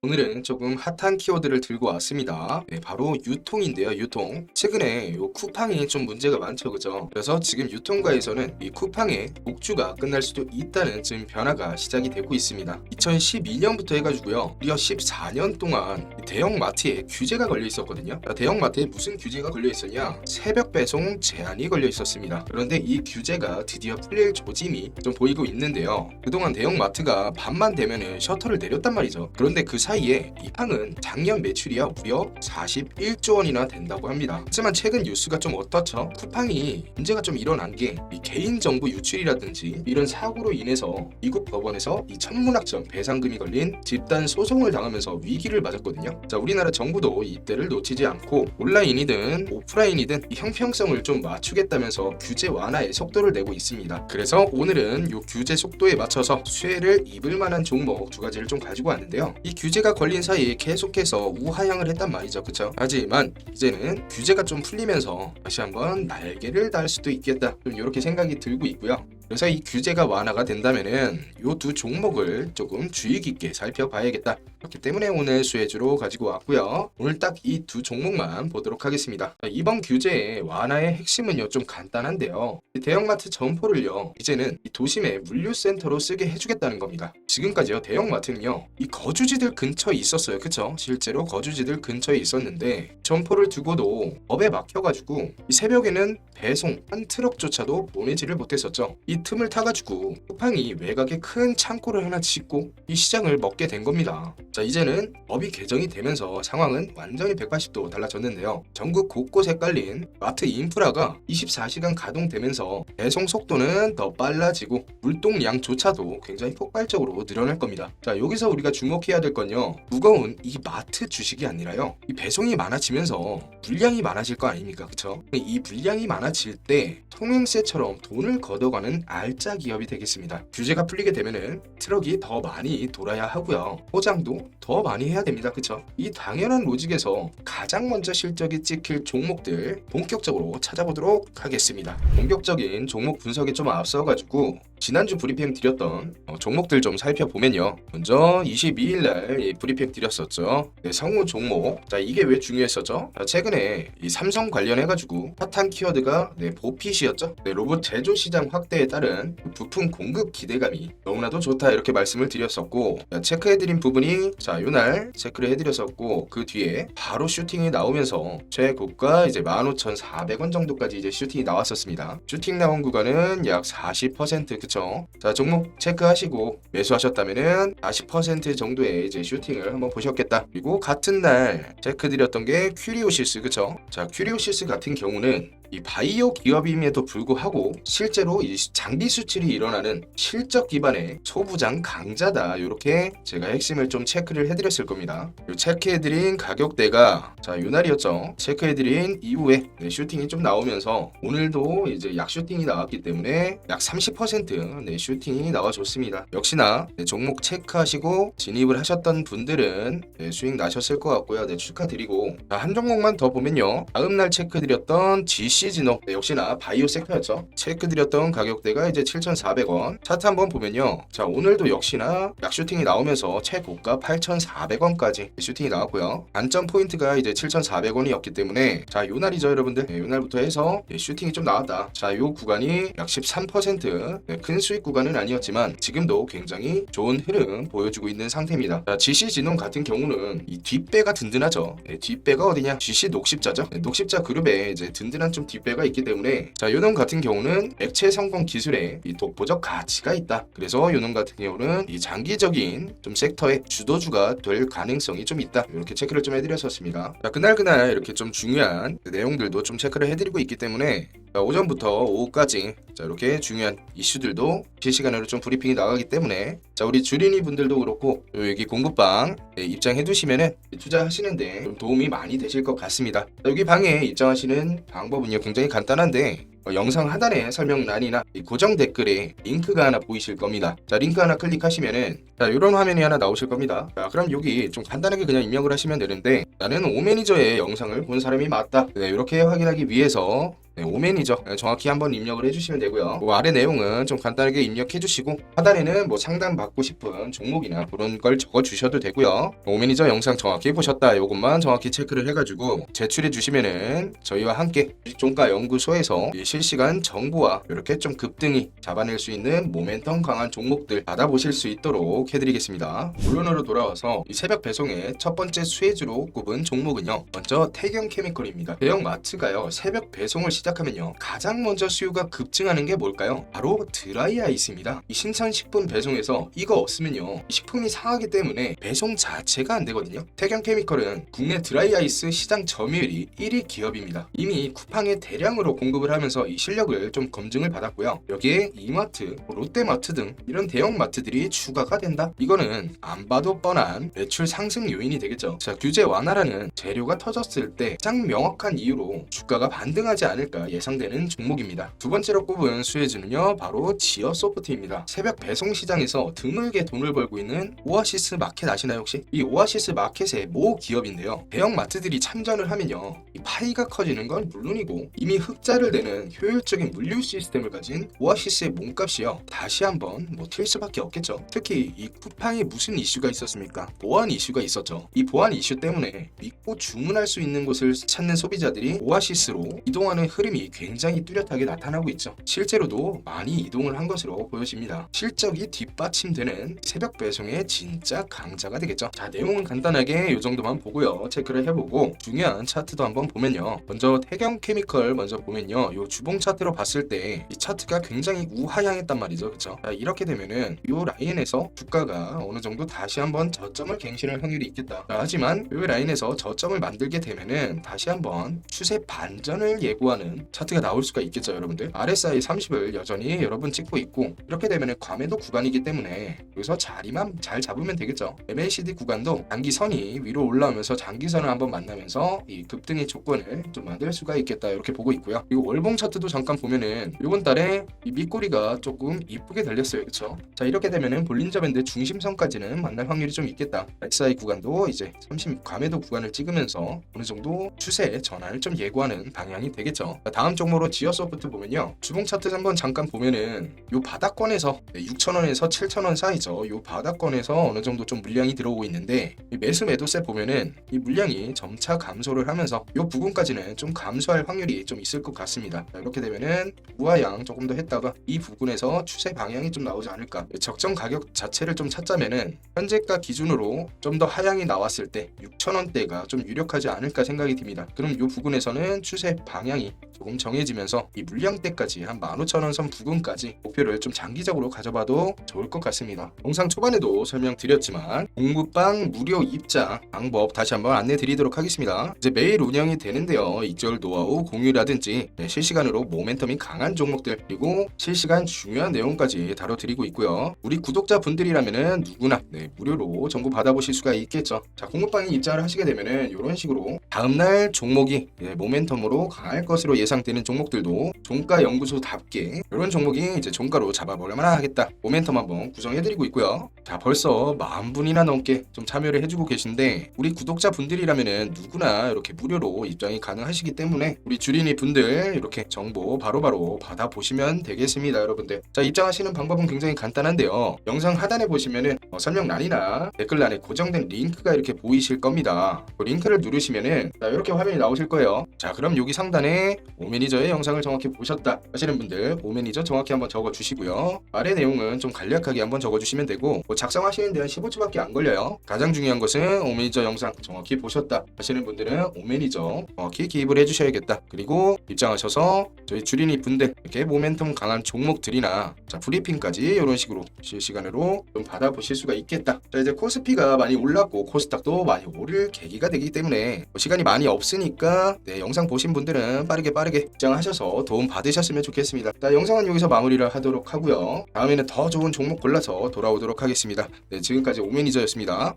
오늘은 조금 핫한 키워드를 들고 왔습니다. 네, 바로 유통인데요, 유통. 최근에 요 쿠팡이 좀 문제가 많죠, 그죠? 그래서 지금 유통가에서는 이 쿠팡의 복주가 끝날 수도 있다는 지금 변화가 시작이 되고 있습니다. 2012년부터 해가지고요, 무려 14년 동안 이 대형 마트에 규제가 걸려 있었거든요. 대형 마트에 무슨 규제가 걸려 있었냐? 새벽 배송 제한이 걸려 있었습니다. 그런데 이 규제가 드디어 풀릴 조짐이 좀 보이고 있는데요. 그동안 대형 마트가 밤만 되면은 셔터를 내렸단 말이죠. 그런데 그 사이에 이 팡은 작년 매출이야 무려 41조 원이나 된다고 합니다. 하지만 최근 뉴스가 좀 어떻죠? 쿠팡이 문제가 좀 일어난 게 이 개인정보 유출이라든지 이런 사고로 인해서 미국 법원에서 이 천문학적 배상금이 걸린 집단 소송을 당하면서 위기를 맞았거든요. 자, 우리나라 정부도 이때를 놓치지 않고 온라인이든 오프라인이든 이 형평성을 좀 맞추겠다면서 규제 완화에 속도를 내고 있습니다. 그래서 오늘은 이 규제 속도에 맞춰서 수혜를 입을 만한 종목 두 가지를 좀 가지고 왔는데요. 이 규제가 걸린 사이에 계속해서 우하향을 했단 말이죠, 그쵸? 하지만 이제는 규제가 좀 풀리면서 다시 한번 날개를 달 수도 있겠다, 좀 이렇게 생각이 들고 있고요. 그래서 이 규제가 완화가 된다면은 이 두 종목을 조금 주의 깊게 살펴봐야겠다. 그렇기 때문에 오늘 수혜주로 가지고 왔고요. 오늘 딱 이 두 종목만 보도록 하겠습니다. 이번 규제의 완화의 핵심은요, 좀 간단한데요. 이 대형마트 점포를요, 이제는 이 도심의 물류센터로 쓰게 해주겠다는 겁니다. 지금까지요, 대형마트는요, 이 거주지들 근처에 있었어요, 그쵸? 실제로 거주지들 근처에 있었는데 점포를 두고도 법에 막혀가지고 이 새벽에는 배송 한 트럭조차도 보내지를 못했었죠. 이 틈을 타가지고 쿠팡이 외곽에 큰 창고를 하나 짓고 이 시장을 먹게 된 겁니다. 자, 이제는 법이 개정이 되면서 상황은 완전히 180도 달라졌는데요. 전국 곳곳에 깔린 마트 인프라가 24시간 가동되면서 배송 속도는 더 빨라지고 물동량조차도 굉장히 폭발적으로 늘어날 겁니다. 자, 여기서 우리가 주목해야 될 건요, 무거운 이 마트 주식이 아니라요, 이 배송이 많아지면서 물량이 많아질 거 아닙니까, 그쵸? 이 물량이 많아질 때 통행세처럼 돈을 걷어가는 알짜 기업이 되겠습니다. 규제가 풀리게 되면은 트럭이 더 많이 돌아야 하고요, 포장도 더 많이 해야 됩니다, 그쵸? 이 당연한 로직에서 가장 먼저 실적이 찍힐 종목들 본격적으로 찾아보도록 하겠습니다. 본격적인 종목 분석에 좀 앞서가지고 지난주 브리핑 드렸던 종목들 좀 살펴보면요, 먼저 22일날 브리핑 드렸었죠. 네, 성우 종목. 자, 이게 왜 중요했었죠? 최근에 이 삼성 관련해가지고 핫한 키워드가 보핏이었죠. 로봇 제조 시장 확대에 따른 부품 공급 기대감이 너무나도 좋다, 이렇게 말씀을 드렸었고, 체크해드린 부분이, 자, 요날 체크를 해드렸었고, 그 뒤에 바로 슈팅이 나오면서 최고가 이제 15,400원 정도까지 이제 슈팅이 나왔었습니다. 슈팅 나온 구간은 약 40%, 그쵸? 자, 종목 체크하시고 매수하셨다면은 40% 정도의 이제 슈팅을 한번 보셨겠다. 그리고 같은 날 체크드렸던 게 큐리오시스, 그쵸? 자, 큐리오시스 같은 경우는 이 바이오 기업임에도 불구하고 실제로 이 장비 수출이 일어나는 실적 기반의 소부장 강자다, 이렇게 제가 핵심을 좀 체크를 해드렸을 겁니다. 체크해드린 가격대가, 자, 요날이었죠. 체크해드린 이후에 슈팅이 좀 나오면서 오늘도 이제 약 슈팅이 나왔기 때문에 약 30% 슈팅이 나와줬습니다. 역시나 종목 체크하시고 진입을 하셨던 분들은 수익 나셨을 것 같고요. 축하드리고, 자, 한 종목만 더 보면요, 다음날 체크드렸던 GC진업, 역시나 바이오 섹터였죠. 체크드렸던 가격대가 이제 7,400원. 차트 한번 보면요, 자, 오늘도 역시나 약 슈팅이 나오면서 최고가 8,400원까지 슈팅이 나왔고요. 관점 포인트가 이제 7,400원이었기 때문에, 자, 요날이죠, 여러분들. 요날부터 해서 슈팅이 좀 나왔다. 자, 요 구간이 약 13%, 큰 수익 구간은 아니었지만 지금도 굉장히 좋은 흐름 보여주고 있는 상태입니다. 자, GC진업 같은 경우는 이 뒷배가 든든하죠. 뒷배가 어디냐? GC 녹십자죠. 녹십자 그룹에 이제 든든한 좀 뒷배가 있기 때문에, 자, 요놈 같은 경우는 액체 성공 기술에 이 독보적 가치가 있다. 그래서 요놈 같은 경우는 이 장기적인 좀 섹터의 주도주가 될 가능성이 좀 있다, 이렇게 체크를 좀 해드렸었습니다. 자, 그날 이렇게 좀 중요한 내용들도 좀 체크를 해드리고 있기 때문에, 자, 오전부터 오후까지, 자, 이렇게 중요한 이슈들도 실시간으로 좀 브리핑이 나가기 때문에, 자, 우리 주린이 분들도 그렇고 여기 공부방 입장해 두시면은 투자하시는데 좀 도움이 많이 되실 것 같습니다. 자, 여기 방에 입장하시는 방법은요, 굉장히 간단한데, 영상 하단에 설명란이나 이 고정 댓글에 링크가 하나 보이실 겁니다. 자, 링크 하나 클릭하시면은, 자, 이런 화면이 하나 나오실 겁니다. 자, 그럼 여기 좀 간단하게 그냥 입력을 하시면 되는데, 나는 오매니저의 영상을 본 사람이 맞다, 이렇게 확인하기 위해서 네, 오매니저 정확히 한번 입력을 해주시면 되고요. 뭐 아래 내용은 좀 간단하게 입력해주시고 하단에는 뭐 상담받고 싶은 종목이나 그런 걸 적어주셔도 되고요. 오매니저 영상 정확히 보셨다 이것만 정확히 체크를 해가지고 제출해 주시면은 저희와 함께 종가 연구소에서 실시간 정보와 이렇게 좀 급등이 잡아낼 수 있는 모멘텀 강한 종목들 받아보실 수 있도록 해드리겠습니다. 본론으로 돌아와서 이 새벽 배송의 첫 번째 수혜주로 꼽은 종목은요, 먼저 태경케미컬입니다. 대형 마트가요 새벽 배송을 시작하면요 가장 먼저 수요가 급증하는 게 뭘까요? 바로 드라이 아이스입니다. 이 신선식품 배송에서 이거 없으면요 식품이 상하기 때문에 배송 자체가 안 되거든요. 태경케미컬은 국내 드라이 아이스 시장 점유율이 1위 기업입니다. 이미 쿠팡에 대량으로 공급을 하면서 이 실력을 좀 검증을 받았고요. 여기에 이마트, 롯데마트 등 이런 대형 마트들이 추가가 된다? 이거는 안 봐도 뻔한 매출 상승 요인이 되겠죠. 자, 규제 완화라는 재료가 터졌을 때 가장 명확한 이유로 주가가 반등하지 않을까 예상되는 종목입니다. 두 번째로 꼽은 수혜주는요 바로 지어소프트입니다. 새벽 배송 시장에서 드물게 돈을 벌고 있는 오아시스 마켓 아시나요 혹시? 이 오아시스 마켓의 모 기업인데요. 대형 마트들이 참전을 하면요 이 파이가 커지는 건 물론이고 이미 흑자를 내는 효율적인 물류 시스템을 가진 오아시스의 몸값이요 다시 한번 튈 수밖에 없겠죠. 특히 이 쿠팡에 무슨 이슈가 있었습니까? 보안 이슈가 있었죠. 이 보안 이슈 때문에 믿고 주문할 수 있는 곳을 찾는 소비자들이 오아시스로 이동하는 흐름이 굉장히 뚜렷하게 나타나고 있죠. 실제로도 많이 이동을 한 것으로 보여집니다. 실적이 뒷받침되는 새벽 배송의 진짜 강자가 되겠죠. 자, 내용은 간단하게 이 정도만 보고요 체크를 해보고 중요한 차트도 한번 보면요, 먼저 태경케미컬 먼저 보면요 이 주봉 차트로 봤을 때 이 차트가 굉장히 우하향했단 말이죠. 그쵸? 자, 이렇게 되면은 이 라인에서 주가가 어느 정도 다시 한번 저점을 갱신할 확률이 있겠다. 자, 하지만 이 라인에서 저점을 만들게 되면은 다시 한번 추세 반전을 예고하는 차트가 나올 수가 있겠죠. 여러분들 RSI 30을 여전히 여러분 찍고 있고 이렇게 되면은 과매도 구간이기 때문에 여기서 자리만 잘 잡으면 되겠죠. MACD 구간도 단기선이 위로 올라오면서 장기선을 한번 만나면서 이 급등의 조건을 좀 만들 수가 있겠다 이렇게 보고 있고요. 이거 월봉 차트도 잠깐 보면은 이번 달에 이 밑꼬리가 조금 이쁘게 달렸어요. 그쵸? 자, 이렇게 되면은 볼린저 밴드 중심선까지는 만날 확률이 좀 있겠다. RSI 구간도 이제 30 과매도 구간을 찍으면서 어느 정도 추세 전환을 좀 예고하는 방향이 되겠죠. 자, 다음 종목으로 지어소프트 보면요, 주봉 차트 한번 잠깐 보면은 요 바닥권에서 6,000원에서 7,000원 사이죠. 요 바닥권에서 어느 정도 좀 물량이 들어오고 있는데 이 매수 매도세 보면은 이 물량이 점차 감소를 하면서 요 부분까지는 좀 감소할 확률이 좀 있을 것 같습니다. 자, 이렇게 되면은 우하향 조금 더 했다가 이 부분에서 추세 방향이 좀 나오지 않을까. 적정 가격 자체를 좀 찾자면은 현재가 기준으로 좀 더 하향이 나왔을 때 6,000원대가 좀 유력하지 않을까 생각이 듭니다. 그럼 이 부분에서는 추세 방향이 조금 정해지면서 이 물량대까지 한 15,000원 선 부근까지 목표를 좀 장기적으로 가져봐도 좋을 것 같습니다. 영상 초반에도 설명드렸지만 공부방 무료 입장 방법 다시 한번 안내 드리도록 하겠습니다. 이제 매일 운영이 되는데요, 익절 노하우 공유라든지 실시간으로 모멘텀이 강한 종목들 그리고 실시간 중요한 내용까지 다뤄드리고 있고요. 우리 구독자분들이라면은 누구나 무료로 정보 받아보실 수가 있겠죠. 자, 공부방에 입장을 하시게 되면은 이런 식으로 다음날 종목이 모멘텀으로 강할 것으로 예상되는 종목들도 종가 연구소답게 이런 종목이 이제 종가로 잡아보려면 하겠다 모멘텀 한번 구성해드리고 있고요. 자, 벌써 40,000분이나 넘게 좀 참여를 해주고 계신데 우리 구독자분들이라면은 누구나 이렇게 무료로 입장이 가능하시기 때문에 우리 주린이 분들 이렇게 정보 바로바로 받아보시면 되겠습니다. 여러분들, 자, 입장하시는 방법은 굉장히 간단한데요, 영상 하단에 보시면은 설명란이나 댓글란에 고정된 링크가 이렇게 보이실 겁니다. 그 링크를 누르시면은 자, 이렇게 화면이 나오실 거예요. 자, 그럼 여기 상단에 오매니저의 영상을 정확히 보셨다 하시는 분들 오매니저 정확히 한번 적어주시고요. 아래 내용은 좀 간략하게 한번 적어주시면 되고 작성하시는 데는 15초밖에 안 걸려요. 가장 중요한 것은 오매니저 영상 정확히 보셨다 하시는 분들은 오매니저 정확히 기입을 해주셔야겠다. 그리고 입장하셔서 저희 주린이 분들 이렇게 모멘텀 강한 종목들이나 자, 브리핑까지 이런 식으로 실시간으로 좀 받아보실 수가 있겠다. 자, 이제 코스피가 많이 올랐고 코스닥도 많이 오를 계기가 되기 때문에 시간이 많이 없으니까 영상 보신 분들은 빠르게 입장하셔서 도움 받으셨으면 좋겠습니다. 자, 영상은 여기서 마무리를 하도록 하고요. 다음에는 더 좋은 종목 골라서 돌아오도록 하겠습니다. 지금까지 오매니저였습니다.